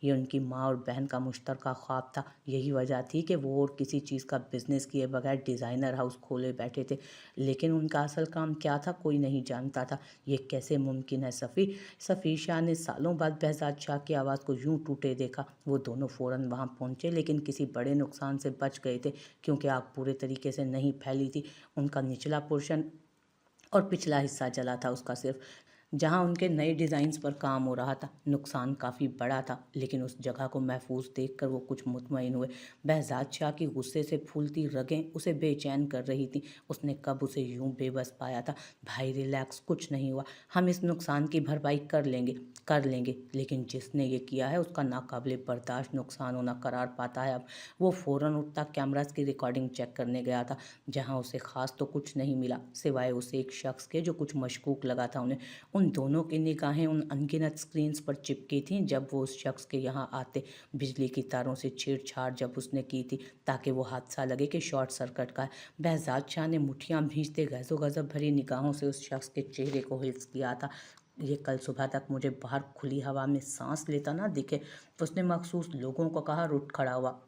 ये उनकी माँ और बहन का मुश्तरका ख्वाब था। यही वजह थी कि वो और किसी चीज़ का बिजनेस किए बगैर डिज़ाइनर हाउस खोले बैठे थे, लेकिन उनका असल काम क्या था कोई नहीं जानता था। ये कैसे मुमकिन है सफ़ी शाह ने सालों बाद behzad शाह की आवाज़ को यूं टूटे देखा। वो दोनों फ़ौरन वहां पहुंचे, लेकिन किसी बड़े नुकसान से बच गए थे, क्योंकि आग पूरे तरीके से नहीं फैली थी। उनका निचला पोर्शन और पिछला हिस्सा जला था, उसका सिर्फ जहां उनके नए डिज़ाइंस पर काम हो रहा था। नुकसान काफ़ी बड़ा था, लेकिन उस जगह को महफूज देखकर वो कुछ मुतमईन हुए। behzad शाह की गुस्से से फूलती रगें उसे बेचैन कर रही थीं। उसने कब उसे यूं बेबस पाया था। भाई रिलैक्स, कुछ नहीं हुआ, हम इस नुकसान की भरपाई कर लेंगे। लेकिन जिसने ये किया है उसका नाकाबिले बर्दाश्त नुकसान होना करार पाता है अब। वो फ़ौरन उठता कैमरास की रिकॉर्डिंग चेक करने गया था, जहां उसे ख़ास तो कुछ नहीं मिला, सिवाय उसे एक शख्स के जो कुछ मशकूक लगा था उन्हें। उन दोनों की निगाहें उन अनगिनत स्क्रीन्स पर चिपकी थीं जब वो उस शख्स के यहाँ आते। बिजली की तारों से छेड़छाड़ जब उसने की थी, ताकि वो हादसा लगे कि शॉर्ट सर्किट का है। behzad शाह ने मुठियां भींचते गैज़ो गज़ब भरी निगाहों से उस शख्स के चेहरे को हिफ्ज़ किया था। ये कल सुबह तक मुझे बाहर खुली हवा में सांस लेता ना दिखे, उसने मखसूस लोगों को कहा और उठ खड़ा हुआ।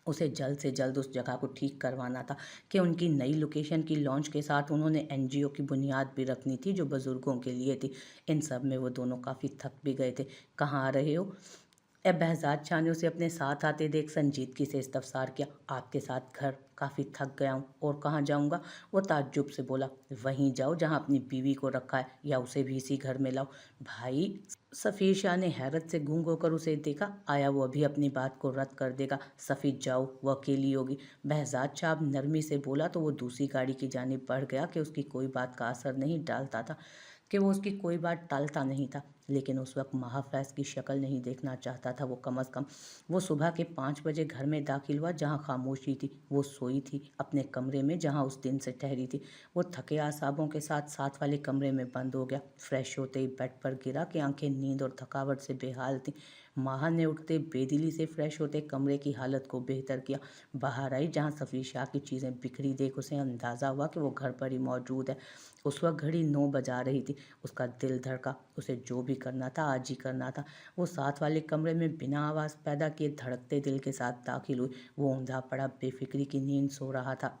उसे जल्द से जल्द उस जगह को ठीक करवाना था कि उनकी नई लोकेशन की लॉन्च के साथ उन्होंने एनजीओ की बुनियाद भी रखनी थी जो बुज़ुर्गों के लिए थी। इन सब में वो दोनों काफ़ी थक भी गए थे। कहाँ आ रहे हो? behzad शाह ने उसे अपने साथ आते देख संजीदगी से इस्तफसार किया। आपके साथ घर, काफ़ी थक गया हूँ। और कहाँ जाऊँगा? वो ताज्जुब से बोला। वहीं जाओ जहाँ अपनी बीवी को रखा है, या उसे भी इसी घर में लाओ। भाई, सफ़ीर शाह ने हैरत से गूंग होकर उसे देखा। आया वो अभी अपनी बात को रद्द कर देगा? सफ़ीर जाओ, वो अकेली होगी। behzad शाह नरमी से बोला तो वो दूसरी गाड़ी की जानिब बढ़ गया कि उसकी कोई बात का असर नहीं डालता था, कि वो उसकी कोई बात टालता नहीं था। लेकिन उस वक्त महाफैज की शक्ल नहीं देखना चाहता था वो, कम अज़ कम। वो सुबह के 5 बजे घर में दाखिल हुआ, जहाँ खामोशी थी। वो सोई थी अपने कमरे में, जहाँ उस दिन से ठहरी थी। वो थके आसाबों के साथ साथ वाले कमरे में बंद हो गया। फ्रेश होते ही बेड पर गिरा कि आंखें नींद और थकावट से बेहाल थीं। माहा ने उठते बेदिली से फ्रेश होते कमरे की हालत को बेहतर किया। बाहर आई, जहाँ सफ़ीर शाह की चीज़ें बिखरी देख उसे अंदाज़ा हुआ कि वो घर पर ही मौजूद है। उस वक्त घड़ी 9 बजा रही थी। उसका दिल धड़का। उसे जो भी करना था आज ही करना था। वो साथ वाले कमरे में बिना आवाज़ पैदा किए धड़कते दिल के साथ दाखिल हुई। वो ऊंधा पड़ा बेफिक्री की नींद सो रहा था।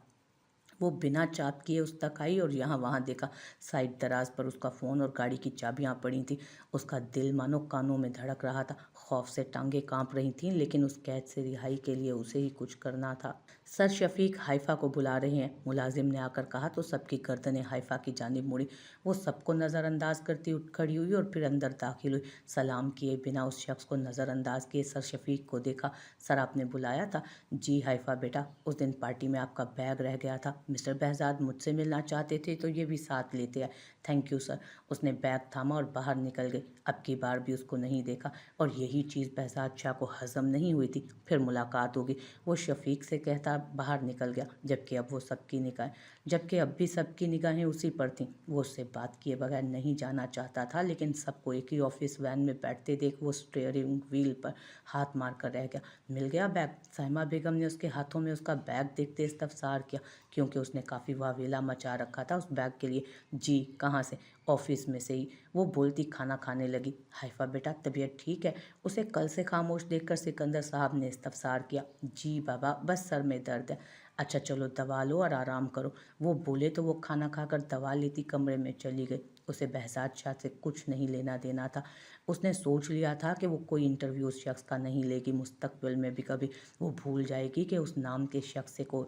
वो बिना चाप किए उस तक आई और यहाँ वहाँ देखा। साइड दराज पर उसका फ़ोन और गाड़ी की चाबियाँ पड़ी थीं। उसका दिल मानो कानों में धड़क रहा था। खौफ से टांगें कांप रही थीं, लेकिन उस कैद से रिहाई के लिए उसे ही कुछ करना था। सर शफीक हाइफा को बुला रहे हैं, मुलाजिम ने आकर कहा तो सबकी गर्दनें हाइफा की जानिब मुड़ी। वो सबको नज़रअंदाज करती उठ खड़ी हुई और फिर अंदर दाखिल हुई। सलाम किए बिना उस शख्स को नज़रअंदाज किए सर शफीक को देखा। सर, आपने बुलाया था? जी हाइफा बेटा, उस दिन पार्टी में आपका बैग रह गया था। मिस्टर behzad मुझसे मिलना चाहते थे तो ये भी साथ लेते आए। Thank you sir. उसने बैग थामा और बाहर निकल गई। अब की बार भी उसको नहीं देखा, और यही चीज़ behzad शाह को हजम नहीं हुई थी। फिर मुलाकात होगी, वो शफीक से कहता बाहर निकल गया। जबकि अब भी सबकी निगाहें उसी पर थीं। वो उससे बात किए बगैर नहीं जाना चाहता था, लेकिन सबको एक ही ऑफिस वैन में बैठते देख वो स्टीयरिंग व्हील पर हाथ मार कर रह गया। मिल गया बैग? साइमा बेगम ने उसके हाथों में उसका बैग देखते इस्तफसार किया, क्योंकि उसने काफ़ी वावेला मचा रखा था उस बैग के लिए। जी, कहाँ से? ऑफिस में से ही, वो बोलती खाना खाने लगी। हाइफा बेटा, तबीयत ठीक है? उसे कल से खामोश देखकर सिकंदर साहब ने इस्तफसार किया। जी बाबा, बस सर में दर्द है। अच्छा चलो दवा लो और आराम करो। वो बोले तो वो खाना खाकर दवा लेती कमरे में चली गई। उसे behzad शाह से कुछ नहीं लेना देना था। उसने सोच लिया था कि वो कोई इंटरव्यू उस शख्स का नहीं लेगी मुस्तकबिल में भी कभी। वो भूल जाएगी कि उस नाम के शख्स को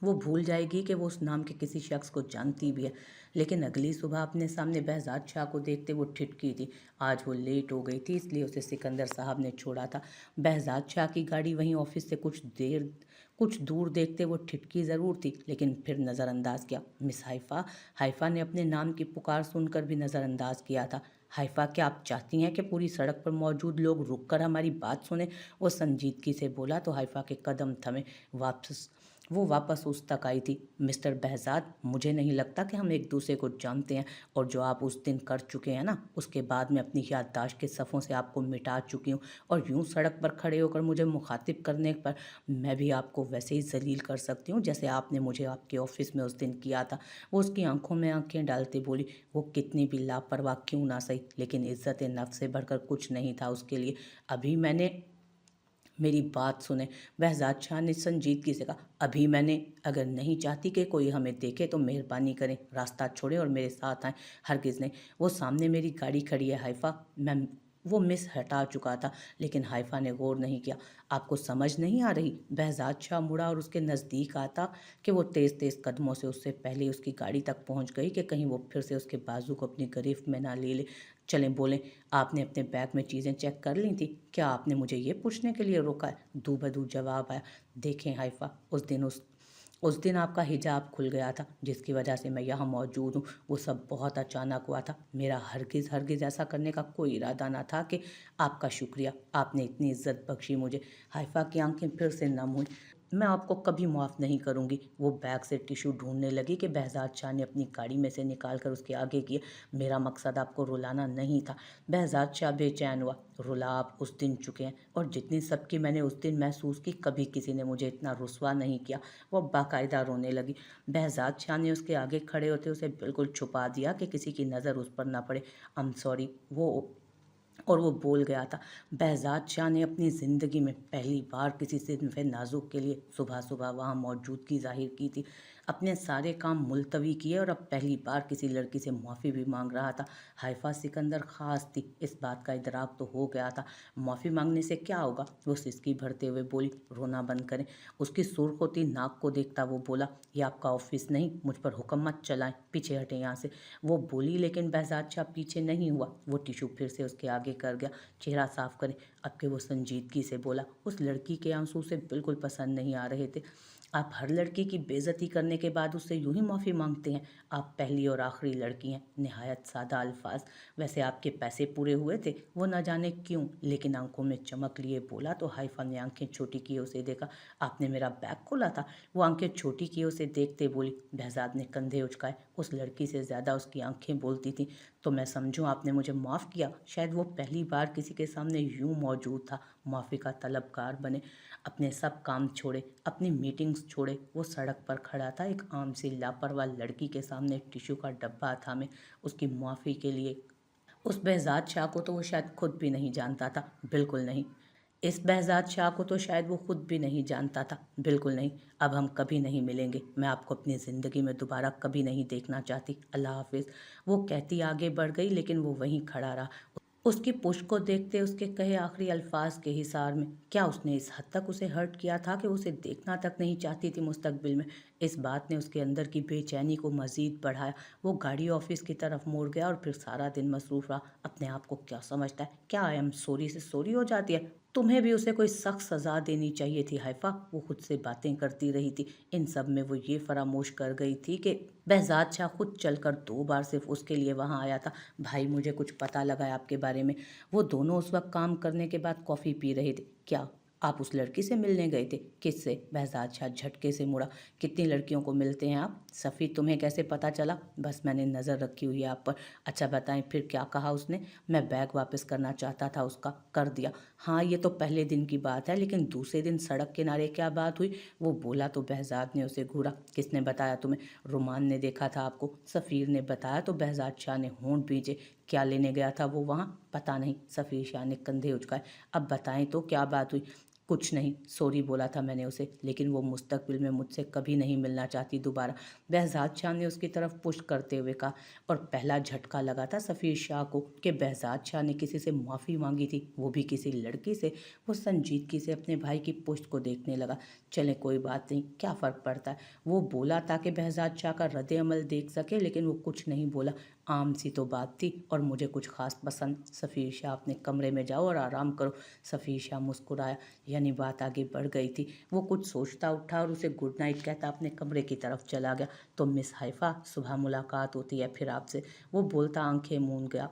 वो भूल जाएगी कि वो उस नाम के किसी शख्स को जानती भी है। लेकिन अगली सुबह अपने सामने behzad शाह को देखते वो ठिठकी थी। आज वो लेट हो गई थी, इसलिए उसे सिकंदर साहब ने छोड़ा था। behzad शाह की गाड़ी वहीं ऑफिस से कुछ दूर देखते वो ठिठकी ज़रूर थी, लेकिन फिर नज़रअंदाज किया। Miss Haifa. हाइफा ने अपने नाम की पुकार सुनकर भी नज़रअंदाज किया था। हाइफा, क्या आप चाहती हैं कि पूरी सड़क पर मौजूद लोग रुक कर हमारी बात सुने? वो संजीदगी से बोला तो हाइफा के कदम थमे। वापस वो वापस उस तक आई थी। मिस्टर behzad, मुझे नहीं लगता कि हम एक दूसरे को जानते हैं, और जो आप उस दिन कर चुके हैं ना, उसके बाद मैं अपनी याददाश्त के सफ़ों से आपको मिटा चुकी हूँ, और यूं सड़क पर खड़े होकर मुझे मुखातिब करने पर मैं भी आपको वैसे ही जलील कर सकती हूँ जैसे आपने मुझे आपके ऑफिस में उस दिन किया था। वो उसकी आंखों में आंखें डालते बोली। वो कितनी भी लापरवाह क्यों ना सही, लेकिन इज्जत नफ्स से बढ़कर कुछ नहीं था उसके लिए। अभी मैंने मेरी बात सुने, behzad शाह ने संजीदगी से कहा। अभी मैंने, अगर नहीं चाहती कि कोई हमें देखे तो मेहरबानी करें रास्ता छोड़ें और मेरे साथ आएं। हरगिज़ नहीं। वो सामने मेरी गाड़ी खड़ी है हाइफा। मैं वो मिस हटा चुका था, लेकिन हाइफा ने गौर नहीं किया। आपको समझ नहीं आ रही? behzad शाह मुड़ा और उसके नज़दीक आता कि वो तेज़ तेज़ कदमों से उससे पहले उसकी गाड़ी तक पहुंच गई कि कहीं वो फिर से उसके बाजू को अपनी गिरफ्त में ना ले ले। चलें बोलें, आपने अपने बैग में चीज़ें चेक कर ली थी? क्या आपने मुझे ये पूछने के लिए रोका है? दू बदू जवाब आया। देखें हाइफा, उस दिन आपका हिजाब खुल गया था, जिसकी वजह से मैं यहाँ मौजूद हूँ। वो सब बहुत अचानक हुआ था। मेरा हरगिज़ हरगिज़ ऐसा करने का कोई इरादा ना था। कि आपका शुक्रिया, आपने इतनी इज्जत बख्शी मुझे। हाइफा की आंखें फिर से नम हुई। मैं आपको कभी माफ़ नहीं करूँगी। वो बैग से टिश्यू ढूंढने लगी कि behzad शाह ने अपनी गाड़ी में से निकाल कर उसके आगे किए। मेरा मकसद आपको रुलाना नहीं था। behzad शाह बेचैन हुआ। रुला आप उस दिन चुके हैं, और जितनी सबकी मैंने उस दिन महसूस की, कभी किसी ने मुझे इतना रुसवा नहीं किया। वो बाकायदा रोने लगी। behzad शाह ने उसके आगे खड़े होते उसे बिल्कुल छुपा दिया कि किसी की नज़र उस पर ना पड़े। I am sorry. वो बोल गया था। behzad शाह ने अपनी ज़िंदगी में पहली बार किसी सिनफ़े नाजुक के लिए सुबह सुबह वहाँ मौजूदगी ज़ाहिर की थी। अपने सारे काम मुलतवी किए और अब पहली बार किसी लड़की से माफ़ी भी मांग रहा था। हाइफा सिकंदर ख़ास थी, इस बात का इदराक तो हो गया था। माफ़ी मांगने से क्या होगा? वो सिसकी भरते हुए बोली। रोना बंद करें। उसकी सुर्ख होती नाक को देखता वो बोला। ये आपका ऑफिस नहीं, मुझ पर हुक्म मत चलाएं, पीछे हटें यहाँ से। वो बोली, लेकिन behzad शाह पीछे नहीं हुआ। वो टिश्यू फिर से उसके आगे कर गया। चेहरा साफ करें। अब के वो संजीदगी से बोला। उस लड़की के आंसू उसे बिल्कुल पसंद नहीं आ रहे थे। आप हर लड़की की बेइज्जती करने के बाद उससे यूं ही माफ़ी मांगते हैं? आप पहली और आखिरी लड़की हैं। निहायत सादा अल्फाज। वैसे आपके पैसे पूरे हुए थे? वो न जाने क्यों, लेकिन आंखों में चमक लिए बोला तो हाइफा ने आंखें छोटी किए उसे देखा। आपने मेरा बैग खोला था? वो आंखें छोटी किए उसे देखते बोली। behzad ने कंधे उचकाए। उस लड़की से ज़्यादा उसकी आंखें बोलती थीं। तो मैं समझूं आपने मुझे माफ़ किया। शायद वो पहली बार किसी के सामने यूं मौजूद था, माफ़ी का तलबगार बने। अपने सब काम छोड़े, अपनी मीटिंग्स छोड़े, वो सड़क पर खड़ा था, एक आम सी लापरवाह लड़की के सामने टिश्यू का डब्बा थामे, उसकी माफ़ी के लिए। उस behzad शाह को तो वो शायद खुद भी नहीं जानता था। बिल्कुल नहीं। इस behzad शाह को तो शायद वो खुद भी नहीं जानता था। बिल्कुल नहीं। अब हम कभी नहीं मिलेंगे। मैं आपको अपनी ज़िंदगी में दोबारा कभी नहीं देखना चाहती। अल्लाह हाफिज़। वो कहती आगे बढ़ गई, लेकिन वो वहीं खड़ा रहा। उसकी पुश्त को देखते उसके कहे आखिरी अल्फाज के हिसार में। क्या उसने इस हद तक उसे हर्ट किया था कि उसे देखना तक नहीं चाहती थी मुस्तकबिल में? इस बात ने उसके अंदर की बेचैनी को मजीद बढ़ाया। वो गाड़ी ऑफिस की तरफ मुड़ गया और फिर सारा दिन मसरूफ रहा। अपने आप को क्या समझता है? क्या आई एम सॉरी से सॉरी हो जाती है? तुम्हें भी उसे कोई सख्त सज़ा देनी चाहिए थी हाइफा। वो खुद से बातें करती रही थी। इन सब में वो ये फरामोश कर गई थी कि behzad शाह खुद चलकर 2 बार सिर्फ उसके लिए वहाँ आया था। भाई, मुझे कुछ पता लगा है आपके बारे में। वो दोनों उस वक्त काम करने के बाद कॉफ़ी पी रहे थे। क्या आप उस लड़की से मिलने गए थे? किससे? behzad शाह झटके से मुड़ा। कितनी लड़कियों को मिलते हैं आप? सफ़ी, तुम्हें कैसे पता चला? बस मैंने नज़र रखी हुई है आप पर। अच्छा बताएं, फिर क्या कहा उसने? मैं बैग वापस करना चाहता था उसका, कर दिया। हाँ, ये तो पहले दिन की बात है, लेकिन दूसरे दिन सड़क किनारे क्या बात हुई? वो बोला तो behzad ने उसे घूरा। किसने बताया तुम्हें? रोमान ने देखा था आपको। सफ़ीर ने बताया तो behzad शाह ने होंठ भींचे। क्या लेने गया था वो वहाँ? पता नहीं। सफ़ीर शाह ने कंधे उचकाए। अब बताएं तो क्या बात हुई? कुछ नहीं, सॉरी बोला था मैंने उसे, लेकिन वो मुस्तकबिल में मुझसे कभी नहीं मिलना चाहती दोबारा। behzad शाह ने उसकी तरफ पुश करते हुए कहा। और पहला झटका लगा था सफ़ीर शाह को कि behzad शाह ने किसी से माफ़ी मांगी थी, वो भी किसी लड़की से। वो संजीदगी से अपने भाई की पुश्त को देखने लगा। चले कोई बात नहीं, क्या फ़र्क पड़ता है? वो बोला ताकि behzad शाह का रद्द अमल देख सके, लेकिन वो कुछ नहीं बोला। आम सी तो बात थी, और मुझे कुछ खास पसंद। सफ़ीर शाह, अपने कमरे में जाओ और आराम करो। सफ़ीर शाह मुस्कुराया, यानी बात आगे बढ़ गई थी। वो कुछ सोचता उठा और उसे गुड नाइट कहता अपने कमरे की तरफ चला गया। तो मिस हाइफा, सुबह मुलाकात होती है फिर आपसे। वो बोलता आंखें मूंद गया।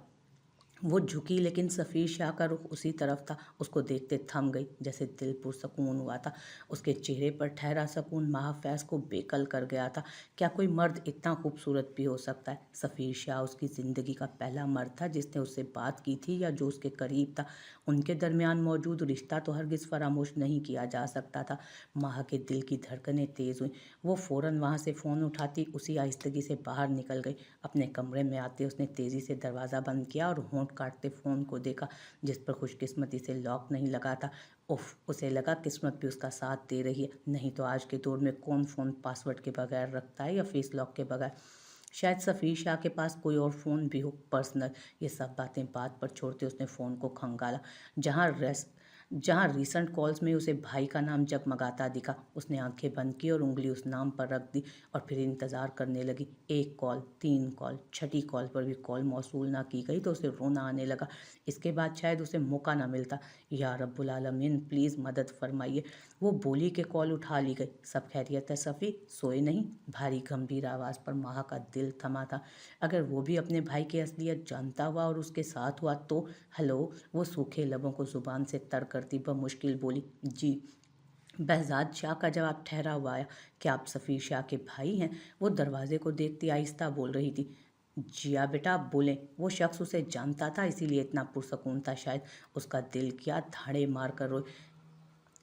वो झुकी लेकिन सफ़ीर शाह का रुख उसी तरफ था। उसको देखते थम गई, जैसे दिल पुरसकून हुआ था। उसके चेहरे पर ठहरा सकून महाफैज़ को बेकल कर गया था। क्या कोई मर्द इतना खूबसूरत भी हो सकता है? सफ़ीर शाह उसकी ज़िंदगी का पहला मर्द था जिसने उससे बात की थी या जो उसके करीब था। उनके दरमियान मौजूद रिश्ता तो हरगिज़ फरामोश नहीं किया जा सकता था। माह के दिल की धड़कनें तेज़ हुईं। वो फ़ौरन वहाँ से फ़ोन उठाती उसी आहिस्तगी से बाहर निकल गई। अपने कमरे में आते उसने तेज़ी से दरवाज़ा बंद किया और होंठ काटते फ़ोन को देखा, जिस पर खुशकिस्मती से लॉक नहीं लगा था। उफ़! उसे लगा किस्मत भी उसका साथ दे रही है, नहीं तो आज के दौर में कौन फ़ोन पासवर्ड के बगैर रखता है या फेस लॉक के बगैर। शायद सफ़ीर शाह के पास कोई और फ़ोन भी हो पर्सनल। ये सब बातें बात पर छोड़ते उसने फ़ोन को खंगाला। जहाँ रेस जहाँ रीसेंट कॉल्स में उसे भाई का नाम जगमगाता दिखा। उसने आंखें बंद की और उंगली उस नाम पर रख दी और फिर इंतज़ार करने लगी। 1 कॉल, 3 कॉल, छठी कॉल पर भी कॉल मौसूल ना की गई तो उसे रोना आने लगा। इसके बाद शायद उसे मौका ना मिलता। या रब्बुल आलमीन प्लीज़ मदद फरमाइए। वो बोली कि कॉल उठा ली गई। सब खैरियत है सफ़ी? सोए नहीं? भारी गंभीर आवाज़ पर माह का दिल थमा था। अगर वो भी अपने भाई की असलियत जानता हुआ और उसके साथ हुआ तो? हेलो? वो सूखे लबों को ज़ुबान से तर करती बमुश्किल बोली, जी। बहज़ाद शाह का जवाब ठहरा हुआ आया, क्या आप सफ़ीर शाह के भाई हैं? वो दरवाजे को देखती आहिस्ता बोल रही थी, जिया बेटा आप बोलें। वो शख्स उसे जानता था, इसीलिए इतना पुरसकून था शायद। उसका दिल क्या धाड़े मार कर रोए।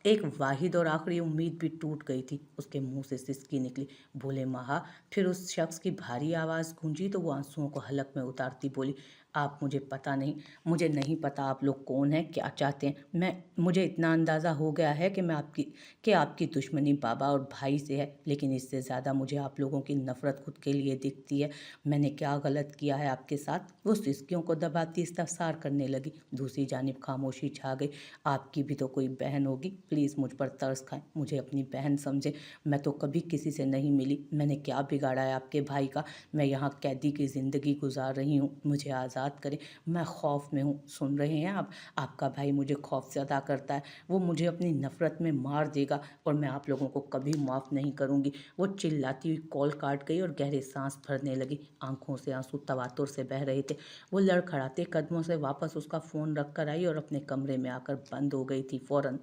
एक वाहिद और आखिरी उम्मीद भी टूट गई थी। उसके मुंह से सिसकी निकली, बोले महा। फिर उस शख्स की भारी आवाज़ गूंजी तो वो आंसुओं को हलक में उतारती बोली, आप मुझे नहीं पता आप लोग कौन हैं, क्या चाहते हैं। मुझे इतना अंदाज़ा हो गया है कि आपकी दुश्मनी बाबा और भाई से है, लेकिन इससे ज़्यादा मुझे आप लोगों की नफ़रत खुद के लिए दिखती है। मैंने क्या गलत किया है आपके साथ? वो सिसकियों को दबाती इस्तफसार करने लगी। दूसरी जानिब खामोशी छा गई। आपकी भी तो कोई बहन होगी, प्लीज़ मुझ पर तरस खाएं, मुझे अपनी बहन समझें। मैं तो कभी किसी से नहीं मिली, मैंने क्या बिगाड़ा है आपके भाई का? मैं यहाँ कैदी की ज़िंदगी गुजार रही हूँ, मुझे आज़ाद करें। मैं खौफ में हूँ, सुन रहे हैं आप? आपका भाई मुझे खौफ से अदा करता है। वो मुझे अपनी नफ़रत में मार देगा और मैं आप लोगों को कभी माफ़ नहीं करूँगी। वो चिल्लाती हुई कॉल काट गई और गहरे सांस भरने लगी। आंखों से आंसू तवातुर से बह रहे थे। वो लड़खड़ाते कदमों से वापस उसका फ़ोन रख कर आई और अपने कमरे में आकर बंद हो गई थी फ़ौरन।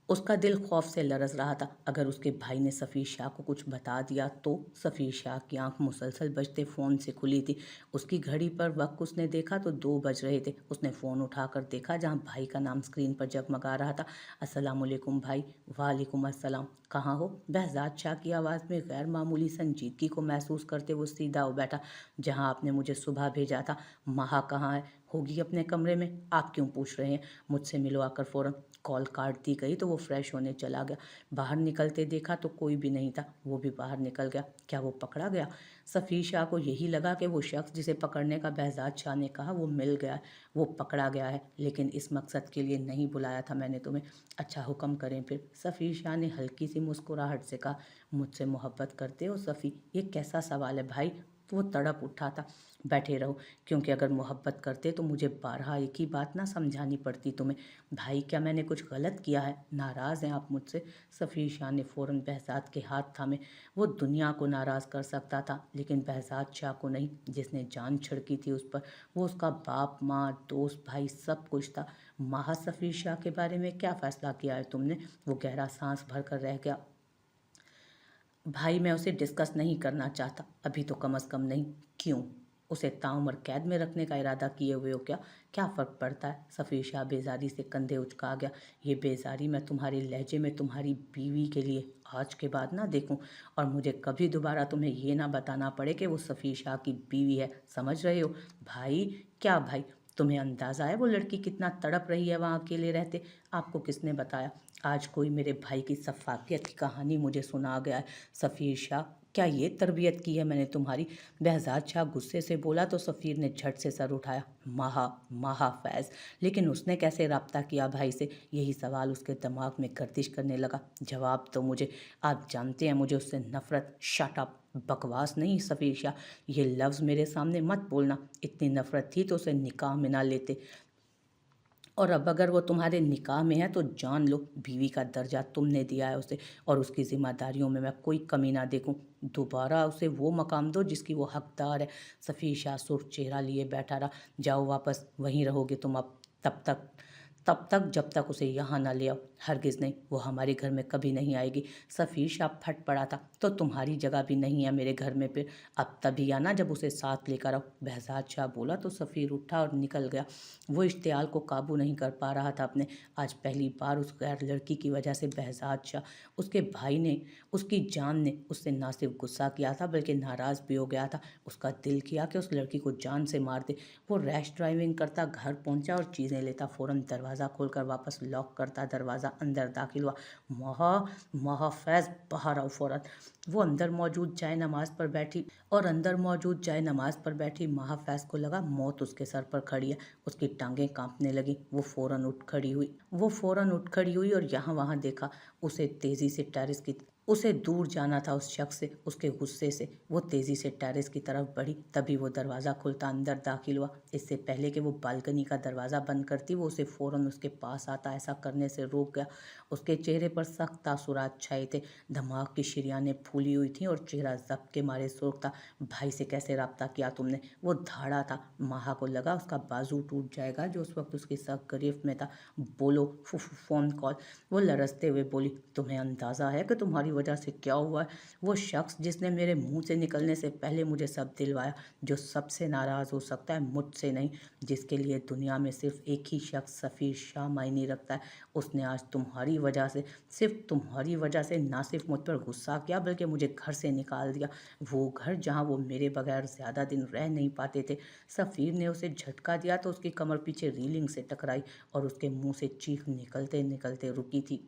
उसका दिल खौफ से लरज़ रहा था। अगर उसके भाई ने सफ़ीर शाह को कुछ बता दिया तो? सफ़ीर शाह की आंख मुसलसल बजते फ़ोन से खुली थी। उसकी घड़ी पर वक्त उसने देखा तो 2 बज रहे थे। उसने फ़ोन उठाकर देखा, जहां भाई का नाम स्क्रीन पर जगमगा रहा था। अस्सलामुअलैकुम भाई। वालेकुम अस्सलाम। कहाँ हो? बहज़ाद शाह की आवाज़ में गैर मामूली संजीदगी को महसूस करते वो सीधा हो बैठा। जहाँ आपने मुझे सुबह भेजा था। महा कहाँ है? होगी अपने कमरे में। आप क्यों पूछ रहे हैं? मुझसे मिलो आकर फ़ौरन। कॉल काट दी गई तो वो फ्रेश होने चला गया। बाहर निकलते देखा तो कोई भी नहीं था। वो भी बाहर निकल गया। क्या वो पकड़ा गया? सफ़ीर शाह को यही लगा कि वो शख्स जिसे पकड़ने का बहज़ाद शाह ने कहा वो मिल गया है, वो पकड़ा गया है। लेकिन इस मकसद के लिए नहीं बुलाया था मैंने तुम्हें। अच्छा हुक्म करें फिर। सफ़ीर शाह ने हल्की सी मुस्कुराहट से कहा, मुझसे मोहब्बत करते हो सफ़ी? ये कैसा सवाल है भाई? वो तड़प उठा था। बैठे रहो, क्योंकि अगर मोहब्बत करते तो मुझे बारहा एक ही बात ना समझानी पड़ती तुम्हें। भाई क्या मैंने कुछ गलत किया है? नाराज़ हैं आप मुझसे? सफ़ीर शाह ने फ़ौरन बहज़ाद के हाथ थामे। वो दुनिया को नाराज़ कर सकता था लेकिन बहज़ाद शाह को नहीं, जिसने जान छिड़की थी उस पर। वो उसका बाप, माँ, दोस्त, भाई सब कुछ था। माह सफ़ीर शाह के बारे में क्या फ़ैसला किया है तुमने? वो गहरा सांस भर कर रह गया। भाई मैं उसे डिस्कस नहीं करना चाहता, अभी तो कम अज़ कम नहीं। क्यों? उसे ताउम्र कैद में रखने का इरादा किए हुए हो क्या? क्या फ़र्क पड़ता है? सफ़ीर शाह बेजारी से कंधे उचका गया। ये बेजारी मैं तुम्हारे लहजे में तुम्हारी बीवी के लिए आज के बाद ना देखूं, और मुझे कभी दोबारा तुम्हें ये ना बताना पड़े कि वो सफ़ीर शाह की बीवी है, समझ रहे हो? भाई, क्या भाई? तुम्हें अंदाज़ा है वो लड़की कितना तड़प रही है वहाँ अकेले रहते? आपको किसने बताया? आज कोई मेरे भाई की सफाकियत की कहानी मुझे सुना गया है। सफ़ीर शाह, क्या ये तरबियत की है मैंने तुम्हारी? बहज़ाद शाह गुस्से से बोला तो सफ़ीर ने झट से सर उठाया। माहा, माहा फैज़। लेकिन उसने कैसे रब्ता किया भाई से? यही सवाल उसके दिमाग में गर्दिश करने लगा। जवाब तो मुझे। आप जानते हैं मुझे उससे नफ़रत। Shut up. बकवास नहीं सफ़ीर शाह, ये लफ्ज़ मेरे सामने मत बोलना। इतनी नफ़रत थी तो उसे निकाह में ना लेते। और अब अगर वो तुम्हारे निकाह में है तो जान लो बीवी का दर्जा तुमने दिया है उसे, और उसकी ज़िम्मेदारियों में मैं कोई कमी ना देखूं। दोबारा उसे वो मकाम दो जिसकी वो हकदार है। सफ़ीर शाह सुर्ख चेहरा लिए बैठा रहा। जाओ वापस, वहीं रहोगे तुम अब। तब तक तब तक जब तक उसे यहाँ ना ले आओ। हरगिज़ नहीं, वो हमारे घर में कभी नहीं आएगी। सफ़ीर शाह फट पड़ा था। तो तुम्हारी जगह भी नहीं है मेरे घर में फिर। अब तभी आना जब उसे साथ लेकर आओ। बहजाद शाह बोला तो सफ़ीर उठा और निकल गया। वो इश्तियाल को काबू नहीं कर पा रहा था अपने। आज पहली बार उस गैर लड़की की वजह से बहजाद शाह, उसके भाई ने, उसकी जान ने उससे ना सिर्फ गुस्सा किया था बल्कि नाराज़ भी हो गया था। उसका दिल किया कि उस लड़की को जान से मार दे। वो रैश ड्राइविंग करता घर पहुंचा और चीज़ें लेता फ़ौरन दरवाज़ा खोलकर वापस लॉक करता दरवाज़ा अंदर दाखिल हुआ। महाफैज बाहर आओ फ़ौरन। वो अंदर मौजूद जाए नमाज पर बैठी महाफैज को लगा मौत उसके सर पर खड़ी है। उसकी टांगें कांपने लगी। वो फ़ौरन उठ खड़ी हुई और यहाँ वहाँ देखा। उसे दूर जाना था उस शख्स से, उसके गुस्से से। वो तेज़ी से टेरेस की तरफ बढ़ी। तभी वो दरवाज़ा खुलता अंदर दाखिल हुआ। इससे पहले कि वो बालकनी का दरवाज़ा बंद करती, वो उसे फ़ौरन उसके पास आता ऐसा करने से रोक गया। उसके चेहरे पर सख्त तासुरात छाए थे। दिमाग की शरीयानें फूली हुई थीं और चेहरा ज़ब्त के मारे सुर्ख था। भाई से कैसे रब्ता किया तुमने? वो धाड़ा था। माहा को लगा उसका बाजू टूट जाएगा जो उस वक्त उसकी सख्त गिरफ्त में था। बोलो, फ़ोन कॉल। वो लरजते हुए बोली, तुम्हें अंदाज़ा है कि तुम्हारी वजह से क्या हुआ है? वो शख्स जिसने मेरे मुंह से निकलने से पहले मुझे सब दिलवाया, जो सबसे नाराज़ हो सकता है, मुझसे नहीं, जिसके लिए दुनिया में सिर्फ एक ही शख्स सफ़ीर शाह मायने रखता है, उसने आज तुम्हारी वजह से, सिर्फ तुम्हारी वजह से ना सिर्फ मुझ पर गुस्सा किया बल्कि मुझे घर से निकाल दिया। वो घर जहाँ वो मेरे बगैर ज़्यादा दिन रह नहीं पाते थे। सफ़ीर ने उसे झटका दिया तो उसकी कमर पीछे रीलिंग से टकराई और उसके मुंह से चीख निकलते निकलते रुकी थी।